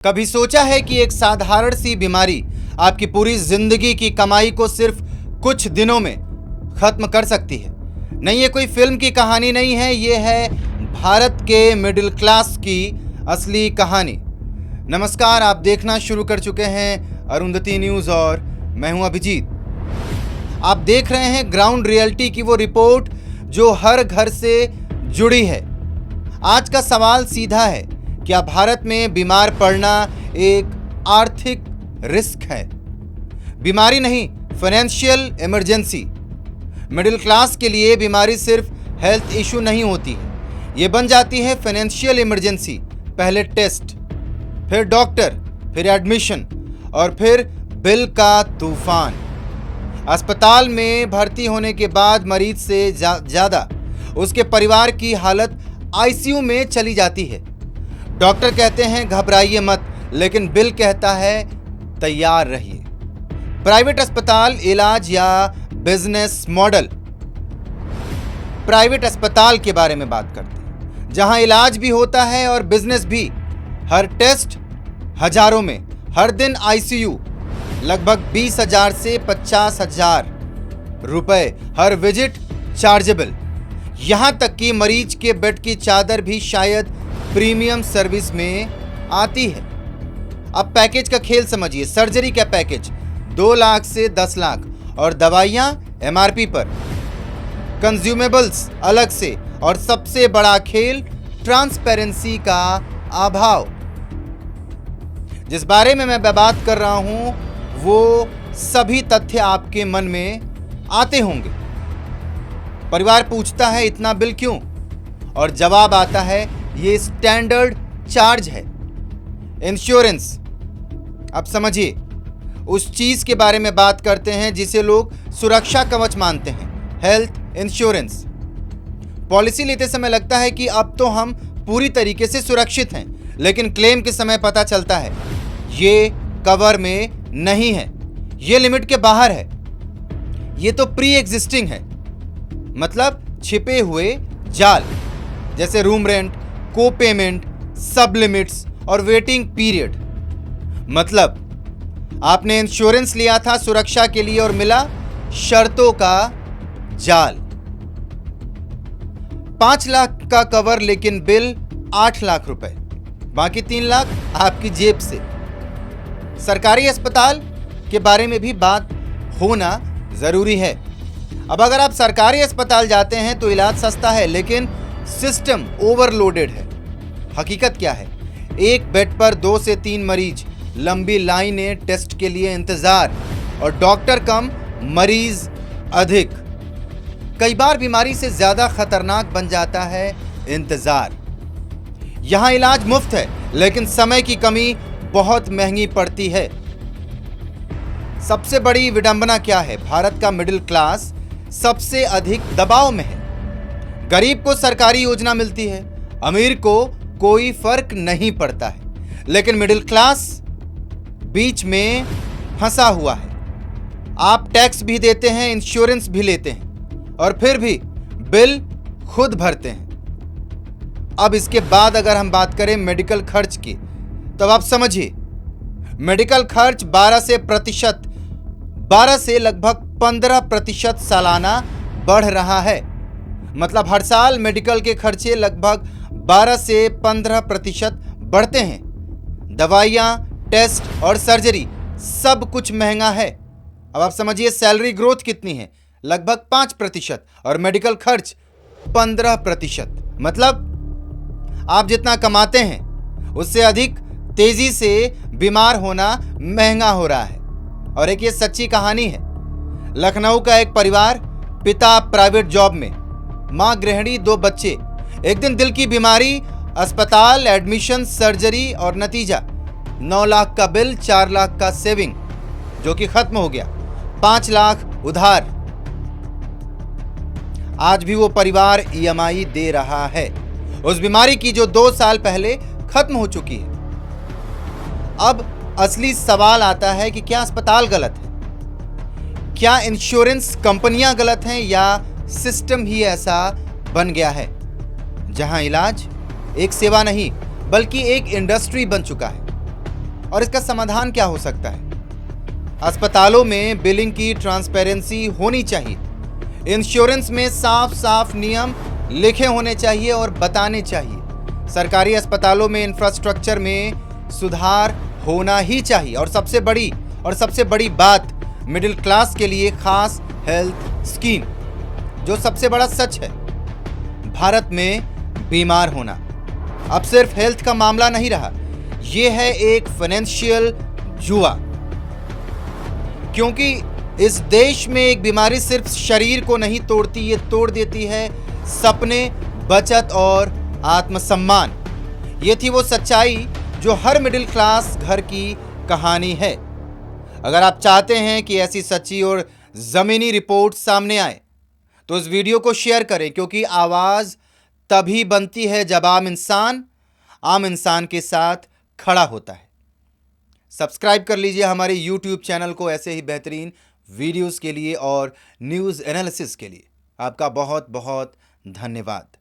कभी सोचा है कि एक साधारण सी बीमारी आपकी पूरी जिंदगी की कमाई को सिर्फ कुछ दिनों में खत्म कर सकती है? नहीं, ये कोई फिल्म की कहानी नहीं है, ये है भारत के मिडिल क्लास की असली कहानी। नमस्कार, आप देखना शुरू कर चुके हैं अरुंधति न्यूज़ और मैं हूं अभिजीत। आप देख रहे हैं ग्राउंड रियलिटी की वो रिपोर्ट जो हर घर से जुड़ी है। आज का सवाल सीधा है, क्या भारत में बीमार पड़ना एक आर्थिक रिस्क है? बीमारी नहीं, फाइनेंशियल इमरजेंसी। मिडिल क्लास के लिए बीमारी सिर्फ हेल्थ इशू नहीं होती है, ये बन जाती है फाइनेंशियल इमरजेंसी। पहले टेस्ट, फिर डॉक्टर, फिर एडमिशन और फिर बिल का तूफान। अस्पताल में भर्ती होने के बाद मरीज से ज़्यादा उसके परिवार की हालत आईसीयू में चली जाती है। डॉक्टर कहते हैं घबराइए मत, लेकिन बिल कहता है तैयार रहिए। प्राइवेट अस्पताल, इलाज या बिजनेस मॉडल। प्राइवेट अस्पताल के बारे में बात करते हैं, जहां इलाज भी होता है और बिजनेस भी। हर टेस्ट हजारों में, हर दिन आईसीयू, लगभग 20,000 से 50,000 रुपए हर विजिट चार्जेबल। यहां तक कि मरीज के बेड की चादर भी शायद प्रीमियम सर्विस में आती है। अब पैकेज का खेल समझिए। सर्जरी का पैकेज 2 लाख से 10 लाख और दवाइयां एमआरपी पर, कंज्यूमेबल्स अलग से, और सबसे बड़ा खेल ट्रांसपेरेंसी का अभाव। जिस बारे में मैं बात कर रहा हूं वो सभी तथ्य आपके मन में आते होंगे। परिवार पूछता है इतना बिल क्यों, और जवाब आता है ये स्टैंडर्ड चार्ज है। इंश्योरेंस। अब समझिए, उस चीज के बारे में बात करते हैं जिसे लोग सुरक्षा कवच मानते हैं, हेल्थ इंश्योरेंस। पॉलिसी लेते समय लगता है कि अब तो हम पूरी तरीके से सुरक्षित हैं, लेकिन क्लेम के समय पता चलता है ये कवर में नहीं है, ये लिमिट के बाहर है, ये तो प्री एग्जिस्टिंग है। मतलब छिपे हुए जाल, जैसे रूम रेंट, को पेमेंट, सब लिमिट्स और वेटिंग पीरियड। मतलब आपने इंश्योरेंस लिया था सुरक्षा के लिए और मिला शर्तों का जाल। 5 लाख का कवर, लेकिन बिल 8 लाख रुपए, बाकी 3 लाख आपकी जेब से। सरकारी अस्पताल के बारे में भी बात होना जरूरी है। अब अगर आप सरकारी अस्पताल जाते हैं तो इलाज सस्ता है, लेकिन सिस्टम ओवरलोडेड है। हकीकत क्या है? एक बेड पर 2 से 3 मरीज, लंबी लाइनें, टेस्ट के लिए इंतजार, और डॉक्टर कम, मरीज अधिक। कई बार बीमारी से ज्यादा खतरनाक बन जाता है इंतजार। यहां इलाज मुफ्त है, लेकिन समय की कमी बहुत महंगी पड़ती है। सबसे बड़ी विडंबना क्या है? भारत का मिडिल क्लास सबसे अधिक दबाव में है। गरीब को सरकारी योजना मिलती है, अमीर को कोई फर्क नहीं पड़ता है, लेकिन मिडिल क्लास बीच में फंसा हुआ है। आप टैक्स भी देते हैं, इंश्योरेंस भी लेते हैं, और फिर भी बिल खुद भरते हैं। अब इसके बाद अगर हम बात करें मेडिकल खर्च की, तो आप समझिए, मेडिकल खर्च 12 से लगभग 15% सालाना बढ़ रहा है। मतलब हर साल मेडिकल के खर्चे लगभग 12 से 15% बढ़ते हैं। दवाइयाँ, टेस्ट और सर्जरी, सब कुछ महंगा है। अब आप समझिए सैलरी ग्रोथ कितनी है? लगभग 5%, और मेडिकल खर्च 15%। मतलब आप जितना कमाते हैं उससे अधिक तेजी से बीमार होना महंगा हो रहा है। और एक ये सच्ची कहानी है। लखनऊ का एक परिवार, पिता प्राइवेट जॉब में, मां गृहिणी, 2 बच्चे। एक दिन दिल की बीमारी, अस्पताल, एडमिशन, सर्जरी, और नतीजा 9 लाख का बिल, 4 लाख का सेविंग जो कि खत्म हो गया, 5 लाख उधार। आज भी वो परिवार ईएमआई दे रहा है उस बीमारी की जो 2 साल पहले खत्म हो चुकी है। अब असली सवाल आता है कि क्या अस्पताल गलत है? क्या इंश्योरेंस कंपनियां गलत हैं, या सिस्टम ही ऐसा बन गया है जहां इलाज एक सेवा नहीं बल्कि एक इंडस्ट्री बन चुका है? और इसका समाधान क्या हो सकता है? अस्पतालों में बिलिंग की ट्रांसपेरेंसी होनी चाहिए। इंश्योरेंस में साफ साफ नियम लिखे होने चाहिए और बताने चाहिए। सरकारी अस्पतालों में इंफ्रास्ट्रक्चर में सुधार होना ही चाहिए। और सबसे बड़ी बात, मिडिल क्लास के लिए खास हेल्थ स्कीम। जो सबसे बड़ा सच है, भारत में बीमार होना अब सिर्फ हेल्थ का मामला नहीं रहा, यह है एक फाइनेंशियल जुआ। क्योंकि इस देश में एक बीमारी सिर्फ शरीर को नहीं तोड़ती, ये तोड़ देती है सपने, बचत और आत्मसम्मान। ये थी वो सच्चाई जो हर मिडिल क्लास घर की कहानी है। अगर आप चाहते हैं कि ऐसी सच्ची और जमीनी रिपोर्ट सामने आए तो इस वीडियो को शेयर करें, क्योंकि आवाज तभी बनती है जब आम इंसान के साथ खड़ा होता है। सब्सक्राइब कर लीजिए हमारे YouTube चैनल को ऐसे ही बेहतरीन वीडियोस के लिए और न्यूज़ एनालिसिस के लिए। आपका बहुत बहुत धन्यवाद।